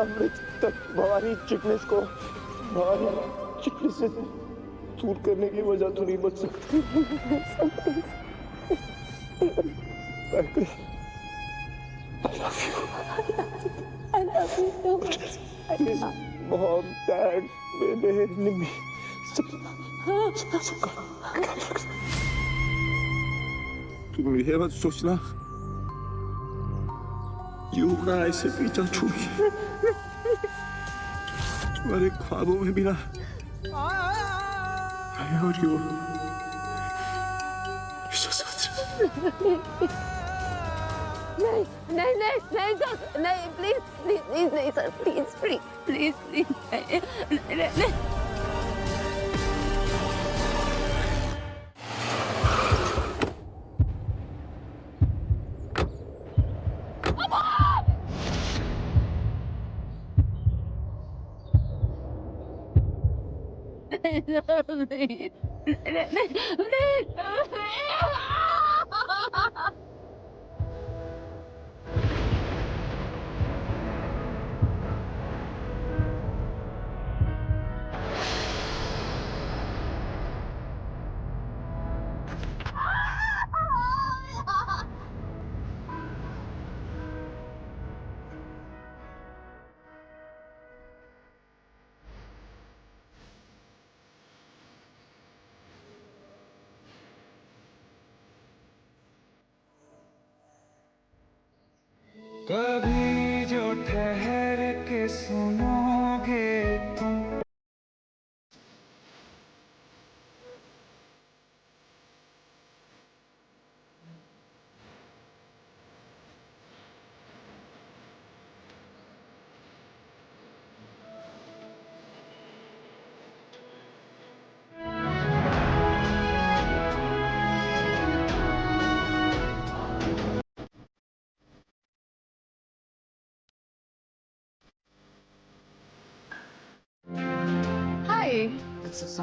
अमृत तक भवानी चिकनेस से दूर करने की वजह तो नहीं बच सकती। I love you so much. Mom, Dad, मेरे निम्मी सबका ख्याल रखना। तुम ये मत सोचना युवराज ऐसे पीछा छूटी तुम्हारे ख्वाबों में भी ना और यू नहीं सर, नहीं प्लीज नहीं सर, प्लीज नहीं। कभी जो ठहर के सुनोगे तुम।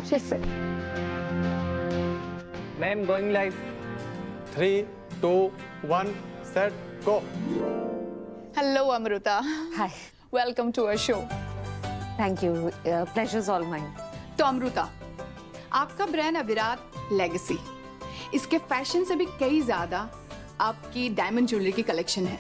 Just sit. Ma'am, going live. 3, 2, 1, set, go. Hello, Amruta. Hi. Welcome to our show. Thank you. Pleasure's all mine. तो अमृता, आपका ब्रांड अविराट लेगेसी, इसके फैशन से भी कई ज्यादा आपकी डायमंड ज्वेलरी की कलेक्शन है।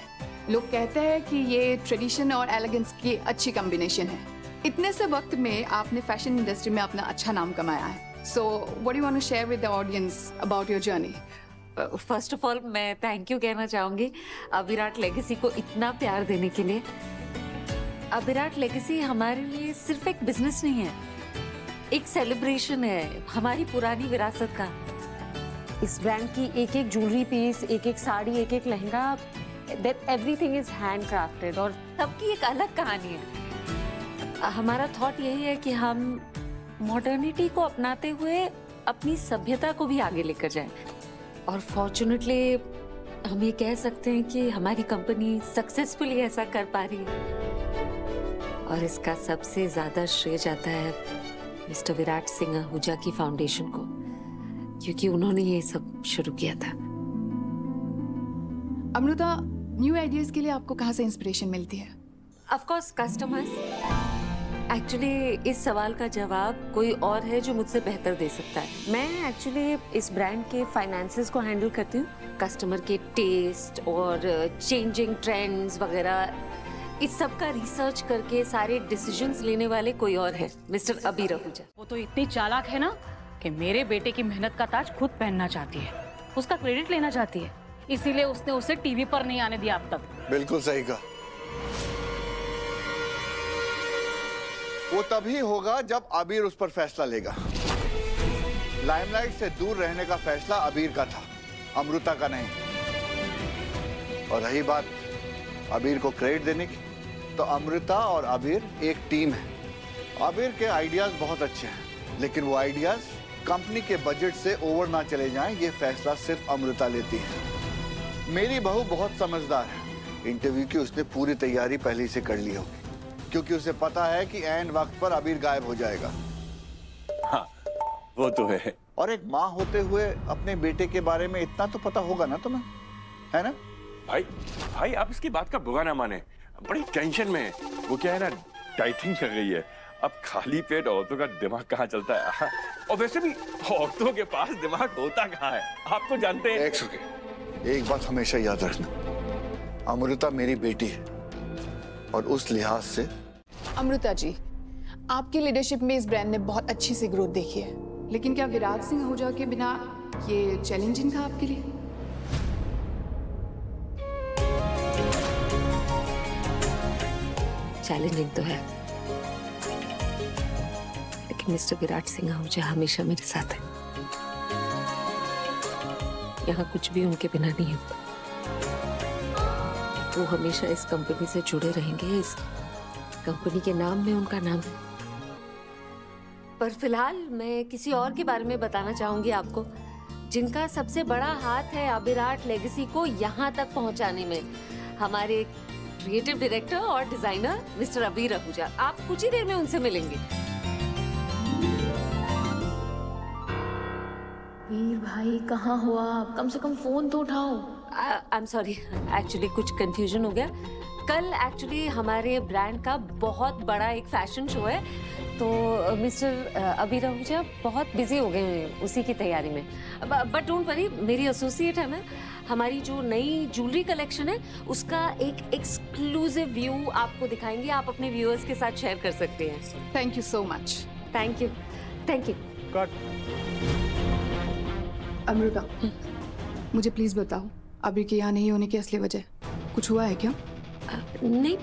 लोग कहते हैं कि ये ट्रेडिशन और एलिगेंस की अच्छी कॉम्बिनेशन है। इतने से वक्त में आपने फैशन इंडस्ट्री में अपना अच्छा नाम कमाया है। So what do you want to share with the audience about your journey? First of all मैं थैंक यू कहना चाहूँगी अविराट लेगेसी को इतना प्यार देने के लिए। अविराट लेगेसी हमारे लिए सिर्फ एक बिजनेस नहीं है, एक सेलिब्रेशन है हमारी पुरानी विरासत का। इस ब्रांड की एक एक ज्वेलरी पीस, एक एक साड़ी, एक एक lehenga, that everything is hand crafted और सबकी एक अलग कहानी है। हमारा थॉट यही है कि हम मॉडर्निटी को अपनाते हुए अपनी सभ्यता को भी आगे लेकर जाएं। और फॉर्चुनेटली हम ये कह सकते हैं कि हमारी कंपनी सक्सेसफुली ऐसा कर पा रही है। और इसका सबसे ज्यादा श्रेय जाता है मिस्टर विराट सिंह आहूजा की फाउंडेशन को, क्योंकि उन्होंने ये सब शुरू किया था। अमृता, न्यू आइडियाज के लिए आपको कहाँ से इंस्पिरेशन मिलती है? Of course customers. एक्चुअली इस सवाल का जवाब कोई और है जो मुझसे बेहतर दे सकता है। मैं एक्चुअली इस ब्रांड के फाइनेंसेस को हैंडल करती हूँ। कस्टमर के टेस्ट और चेंजिंग ट्रेंड्स वगैरह इस सब का रिसर्च करके सारे डिसीजंस लेने वाले कोई और है, मिस्टर अबीर आहूजा। वो तो इतनी चालाक है ना कि मेरे बेटे की मेहनत का ताज खुद पहनना चाहती है, उसका क्रेडिट लेना चाहती है, इसीलिए उसने उसे टीवी पर नहीं आने दिया अब तक। बिल्कुल सही कहा। वो तभी होगा जब अबीर उस पर फैसला लेगा। लाइमलाइट से दूर रहने का फैसला अबीर का था, अमृता का नहीं। और रही बात अबीर को क्रेडिट देने की, तो अमृता और अबीर एक टीम है। अबीर के आइडियाज बहुत अच्छे हैं, लेकिन वो आइडियाज कंपनी के बजट से ओवर ना चले जाएं, ये फैसला सिर्फ अमृता लेती है। मेरी बहू बहुत समझदार है। इंटरव्यू की उसने पूरी तैयारी पहले ही से कर ली होगी, क्योंकि उसे पता है कि एंड वक्त पर अबीर गायब हो जाएगा। हाँ, वो तो है। और एक माँ होते हुए अपने बेटे के बारे में इतना तो पता होगा ना तुम्हें, है ना? भाई आप इसकी बात का बुरा ना माने, बड़ी टेंशन में है। वो क्या है ना, डाइटिंग कर रही है। अब खाली पेट औरतों का दिमाग कहाँ चलता है। और वैसे भी औरतों के पास दिमाग होता कहाँ है, आप तो जानते हैं। एक बात हमेशा याद रखना, अमृता मेरी बेटी है और उस लिहाज से। अमृता जी, आपकी लीडरशिप में इस ब्रांड ने बहुत अच्छी सी ग्रोथ देखी है, लेकिन क्या विराट सिंह आहूजा के बिना ये चैलेंजिंग था आपके लिए? चैलेंजिंग तो है, लेकिन मिस्टर विराट सिंह आहूजा हमेशा मेरे साथ है। यहाँ कुछ भी उनके बिना नहीं होता। वो हमेशा इस कंपनी से जुड़े रहेंगे, इस कंपनी के नाम में उनका नाम है। पर फिलहाल मैं किसी और के बारे में बताना चाहूंगी आपको, जिनका सबसे बड़ा हाथ है अभिराट लेगेसी को यहाँ तक पहुँचाने में। हमारे क्रिएटिव डायरेक्टर और डिजाइनर मिस्टर अबीर आहूजा। आप कुछ ही देर में उनसे मिलेंगे। वीर भाई कहाँ हो आप? कम से कम फोन तो उठाओ। आई एम सॉरी, एक्चुअली कुछ कंफ्यूजन हो गया। कल एक्चुअली हमारे ब्रांड का बहुत बड़ा एक फैशन शो है, तो मिस्टर अबीर आहूजा बहुत बिजी हो गए हैं उसी की तैयारी में। बट डोंट वरी, मेरी एसोसिएट है ना, हमारी जो नई ज्वेलरी कलेक्शन है उसका एक एक्सक्लूसिव व्यू आपको दिखाएंगे। आप अपने व्यूअर्स के साथ शेयर कर सकते हैं। Thank you so much. Thank you, thank you. Cut. Amrita, मुझे प्लीज बताओ, अबीर के यहाँ नहीं होने की असली वजह कुछ हुआ है क्या? नहीं,